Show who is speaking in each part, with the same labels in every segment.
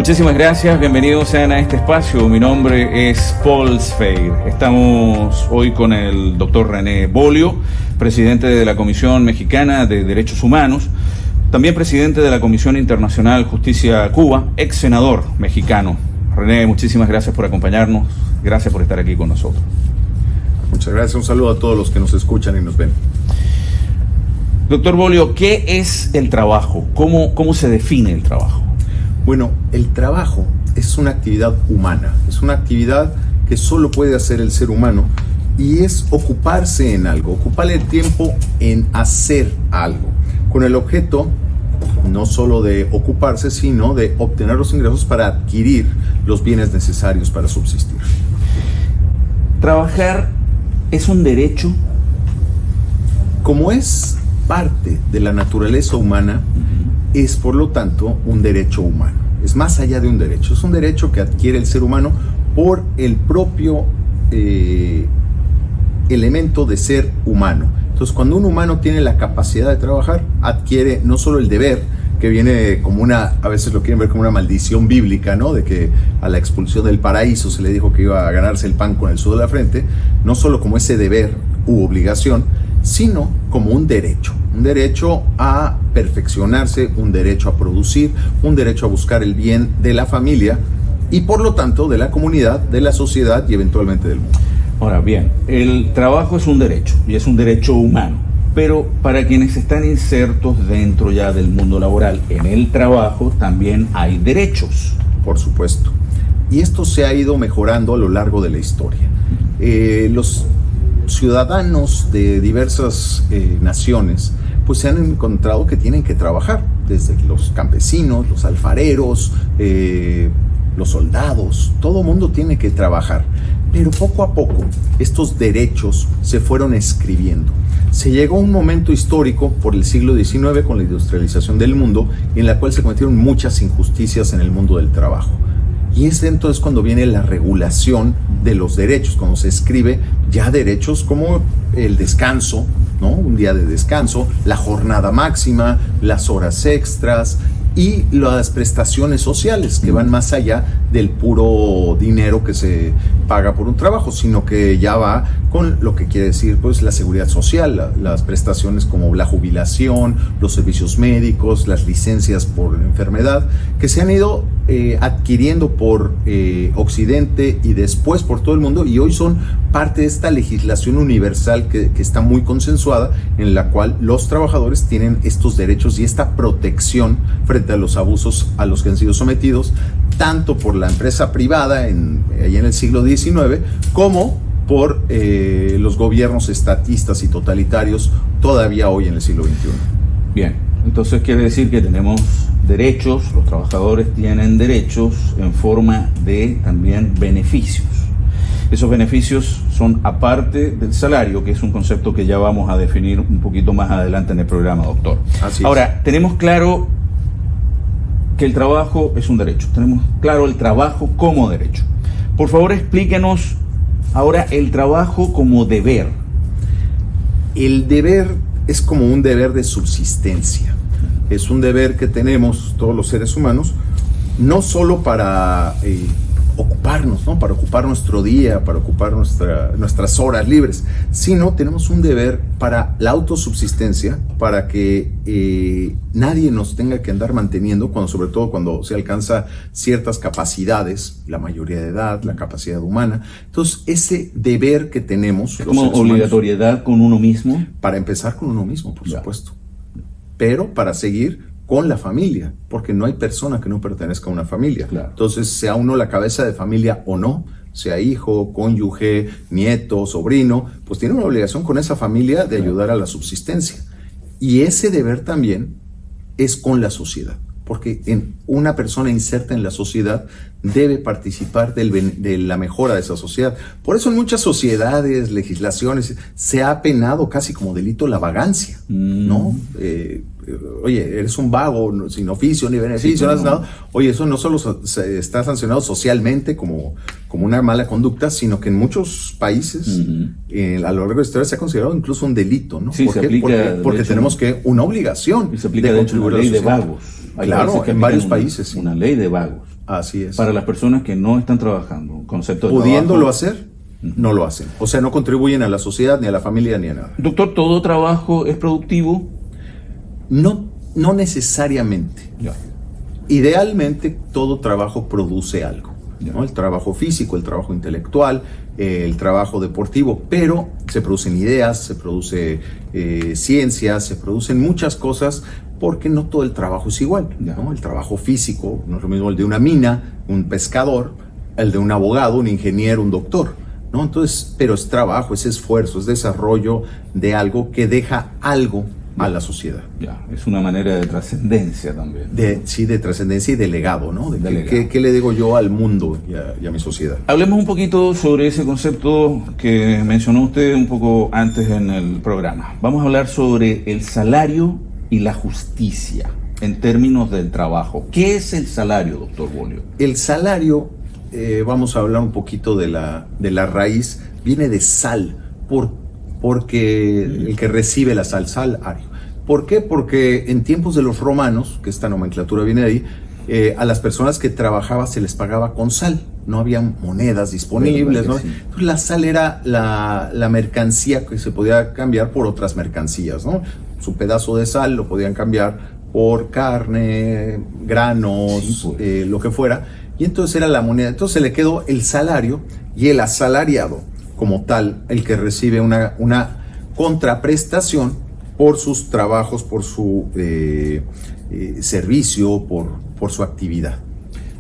Speaker 1: Muchísimas gracias, bienvenidos sean a este espacio. Mi nombre es Paul Sfeir. Estamos hoy con el doctor René Bolio, presidente de la Comisión Mexicana de Derechos Humanos, también presidente de la Comisión Internacional Justicia Cuba, ex senador mexicano. René, muchísimas gracias por acompañarnos, gracias por estar aquí con nosotros.
Speaker 2: Muchas gracias, un saludo a todos los que nos escuchan y nos ven.
Speaker 1: Doctor Bolio, ¿qué es el trabajo? ¿Cómo se define el trabajo?
Speaker 2: Bueno, el trabajo es una actividad humana, es una actividad que solo puede hacer el ser humano y es ocuparse en algo, ocuparle el tiempo en hacer algo, con el objeto no solo de ocuparse, sino de obtener los ingresos para adquirir los bienes necesarios para subsistir.
Speaker 1: ¿Trabajar es un derecho?
Speaker 2: Como es parte de la naturaleza humana, es por lo tanto un derecho humano. Es más allá de un derecho, es un derecho que adquiere el ser humano por el propio elemento de ser humano. Entonces, cuando un humano tiene la capacidad de trabajar, adquiere no solo el deber, que viene como a veces lo quieren ver como una maldición bíblica, ¿no? De que a la expulsión del paraíso se le dijo que iba a ganarse el pan con el sudor de la frente, no solo como ese deber u obligación, sino como un derecho a perfeccionarse, un derecho a producir, un derecho a buscar el bien de la familia y por lo tanto de la comunidad, de la sociedad y eventualmente del mundo.
Speaker 1: Ahora bien, el trabajo es un derecho y es un derecho humano, pero para quienes están insertos dentro ya del mundo laboral, en el trabajo también hay derechos.
Speaker 2: Por supuesto. Y esto se ha ido mejorando a lo largo de la historia. Los ciudadanos de diversas naciones pues se han encontrado que tienen que trabajar, desde los campesinos, los alfareros, los soldados, todo mundo tiene que trabajar, pero poco a poco estos derechos se fueron escribiendo. Se llegó a un momento histórico por el siglo XIX con la industrialización del mundo en la cual se cometieron muchas injusticias en el mundo del trabajo. Y es entonces cuando viene la regulación de los derechos, cuando se escribe ya derechos como el descanso, ¿no? Un día de descanso, la jornada máxima, las horas extras y las prestaciones sociales que van más allá del puro dinero que se paga por un trabajo, sino que ya va con lo que quiere decir pues la seguridad social, las prestaciones como la jubilación, los servicios médicos, las licencias por enfermedad, que se han ido adquiriendo por Occidente y después por todo el mundo y hoy son parte de esta legislación universal que está muy consensuada, en la cual los trabajadores tienen estos derechos y esta protección frente a los abusos a los que han sido sometidos, tanto por la empresa privada allá en el siglo XIX, como por los gobiernos estatistas y totalitarios todavía hoy en el siglo XXI.
Speaker 1: Bien, entonces quiere decir que tenemos derechos, los trabajadores tienen derechos en forma de también beneficios. Esos beneficios son aparte del salario, que es un concepto que ya vamos a definir un poquito más adelante en el programa, doctor.
Speaker 2: Así es.
Speaker 1: Ahora, tenemos claro que el trabajo es un derecho, tenemos claro el trabajo como derecho. Por favor, explíquenos ahora el trabajo como deber.
Speaker 2: El deber es como un deber de subsistencia. Es un deber que tenemos todos los seres humanos, no solo para ocuparnos, ¿no? Para ocupar nuestro día, para ocupar nuestras horas libres, sino tenemos un deber para la autosubsistencia, para que nadie nos tenga que andar manteniendo, sobre todo cuando se alcanza ciertas capacidades, la mayoría de edad, la capacidad humana. Entonces, ese deber que tenemos...
Speaker 1: ¿Es como obligatoriedad con uno mismo?
Speaker 2: Para empezar con uno mismo, por supuesto. Pero para seguir con la familia, porque no hay persona que no pertenezca a una familia.
Speaker 1: Claro.
Speaker 2: Entonces, sea uno la cabeza de familia o no, sea hijo, cónyuge, nieto, sobrino, pues tiene una obligación con esa familia de ayudar a la subsistencia. Y ese deber también es con la sociedad, porque una persona inserta en la sociedad debe participar de la mejora de esa sociedad. Por eso en muchas sociedades, legislaciones, se ha penado casi como delito la vagancia, ¿no? Oye, eres un vago, sin oficio ni beneficio, no haces nada. Oye, eso no solo está sancionado socialmente como una mala conducta, sino que en muchos países, a lo largo de la historia, se ha considerado incluso un delito, ¿no?
Speaker 1: Sí,
Speaker 2: ¿Por qué? Porque tenemos una obligación.
Speaker 1: Y se aplica de hecho una ley de vagos.
Speaker 2: Claro, en varios países.
Speaker 1: Una ley de vagos.
Speaker 2: Así es.
Speaker 1: Para las personas que no están trabajando, un concepto de
Speaker 2: pudiéndolo
Speaker 1: trabajo.
Speaker 2: hacer, no lo hacen. O sea, no contribuyen a la sociedad, ni a la familia, ni a nada.
Speaker 1: Doctor, ¿todo trabajo es productivo?
Speaker 2: No necesariamente.
Speaker 1: Ya.
Speaker 2: Idealmente, todo trabajo produce algo, ¿no? El trabajo físico, el trabajo intelectual, el trabajo deportivo, pero se producen ideas, se produce ciencia, se producen muchas cosas, porque no todo el trabajo es igual, ¿no? El trabajo físico no es lo mismo el de una mina, un pescador, el de un abogado, un ingeniero, un doctor, ¿no? Entonces, pero es trabajo, es esfuerzo, es desarrollo de algo que deja algo a la sociedad.
Speaker 1: Ya, es una manera de trascendencia también.
Speaker 2: Sí, de trascendencia y de legado, ¿no?
Speaker 1: De legado.
Speaker 2: ¿Qué le digo yo al mundo y a mi sociedad?
Speaker 1: Hablemos un poquito sobre ese concepto que mencionó usted un poco antes en el programa. Vamos a hablar sobre el salario y la justicia en términos del trabajo. ¿Qué es el salario, doctor Bolio?
Speaker 2: El salario, vamos a hablar un poquito de la raíz, viene de sal, porque el que recibe la sal, salario. ¿Por qué? Porque en tiempos de los romanos, que esta nomenclatura viene de ahí, a las personas que trabajaban se les pagaba con sal. No había monedas disponibles, ¿no?
Speaker 1: Sí.
Speaker 2: Entonces la sal era la mercancía que se podía cambiar por otras mercancías, ¿no? Su pedazo de sal lo podían cambiar por carne, granos,
Speaker 1: Sí, pues.
Speaker 2: lo que fuera. Y entonces era la moneda. Entonces se le quedó el salario, y el asalariado como tal, el que recibe una contraprestación por sus trabajos, por su servicio, por su actividad.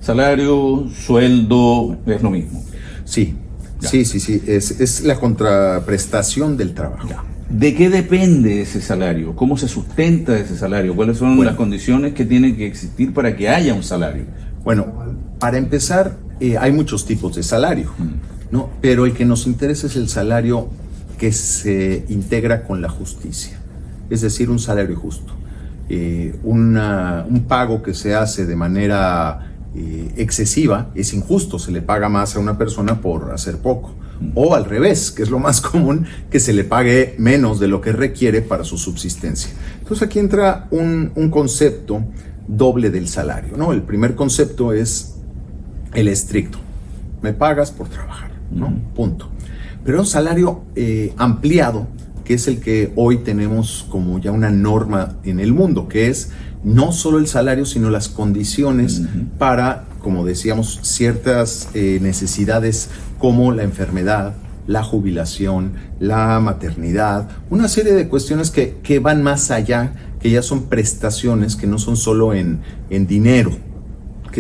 Speaker 1: Salario, sueldo, es lo mismo.
Speaker 2: Sí,
Speaker 1: Ya.
Speaker 2: sí, es la contraprestación del trabajo.
Speaker 1: Ya. ¿De qué depende ese salario? ¿Cómo se sustenta ese salario? ¿Cuáles son las condiciones que tienen que existir para que haya un salario?
Speaker 2: Bueno, para empezar, hay muchos tipos de salario, ¿no? Pero el que nos interesa es el salario que se integra con la justicia, es decir, un salario justo. Un pago que se hace de manera excesiva es injusto, se le paga más a una persona por hacer poco. O al revés, que es lo más común, que se le pague menos de lo que requiere para su subsistencia. Entonces aquí entra un concepto doble del salario, ¿no? El primer concepto es el estricto. Me pagas por trabajar, ¿no? Punto. Pero un salario ampliado, que es el que hoy tenemos como ya una norma en el mundo, que es no solo el salario, sino las condiciones para, como decíamos, ciertas necesidades como la enfermedad, la jubilación, la maternidad, una serie de cuestiones que van más allá, que ya son prestaciones, que no son solo en dinero,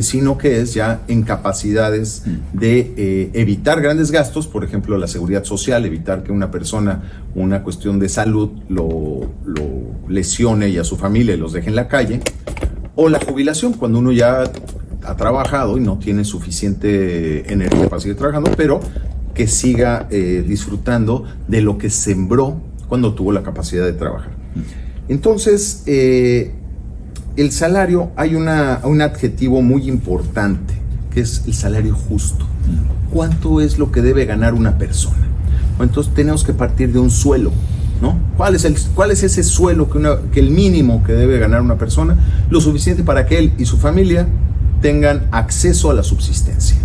Speaker 2: sino que es ya en capacidades de evitar grandes gastos, por ejemplo, la seguridad social, evitar que una persona, una cuestión de salud, lo lesione y a su familia los deje en la calle, o la jubilación, cuando uno ya ha trabajado y no tiene suficiente energía para seguir trabajando, pero que siga disfrutando de lo que sembró cuando tuvo la capacidad de trabajar. Entonces, el salario, hay un adjetivo muy importante, que es el salario justo. ¿Cuánto es lo que debe ganar una persona? Bueno, entonces tenemos que partir de un suelo, ¿no? ¿Cuál es ese suelo que el mínimo que debe ganar una persona? Lo suficiente para que él y su familia tengan acceso a la subsistencia,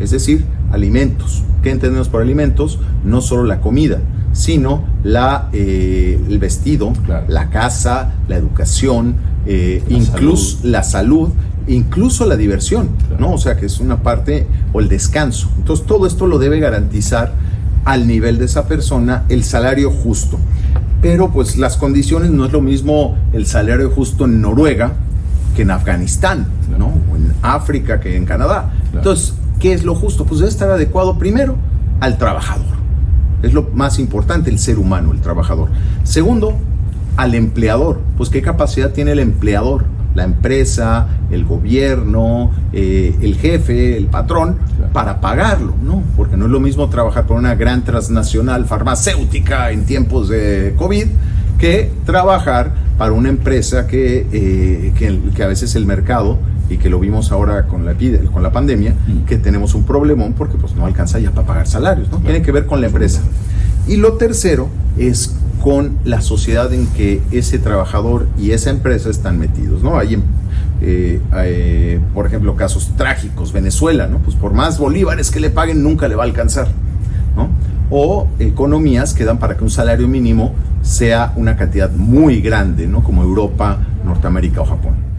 Speaker 2: es decir, alimentos. ¿Qué entendemos por alimentos? No solo la comida, sino el vestido, claro, la casa, la educación, incluso la salud, incluso la diversión, claro, ¿no? O sea, que es una parte, o el descanso. Entonces, todo esto lo debe garantizar al nivel de esa persona el salario justo. Pero, pues, las condiciones no es lo mismo el salario justo en Noruega que en Afganistán, ¿no? O en África que en Canadá. Claro. Entonces, ¿qué es lo justo? Pues debe estar adecuado primero al trabajador. Es lo más importante, el ser humano, el trabajador. Segundo, al empleador. Pues qué capacidad tiene el empleador, la empresa, el gobierno, el jefe, el patrón, claro, para pagarlo, ¿no? Porque no es lo mismo trabajar por una gran transnacional farmacéutica en tiempos de COVID que trabajar para una empresa que a veces el mercado, y que lo vimos ahora con la pandemia, que tenemos un problemón porque pues no alcanza ya para pagar salarios, ¿no? Claro. Tiene que ver con la empresa. Y lo tercero es con la sociedad en que ese trabajador y esa empresa están metidos, ¿no? Hay, por ejemplo, casos trágicos, Venezuela, ¿no? Pues por más bolívares que le paguen, nunca le va a alcanzar, ¿no? O economías que dan para que un salario mínimo sea una cantidad muy grande, ¿no? Como Europa, Norteamérica o Japón.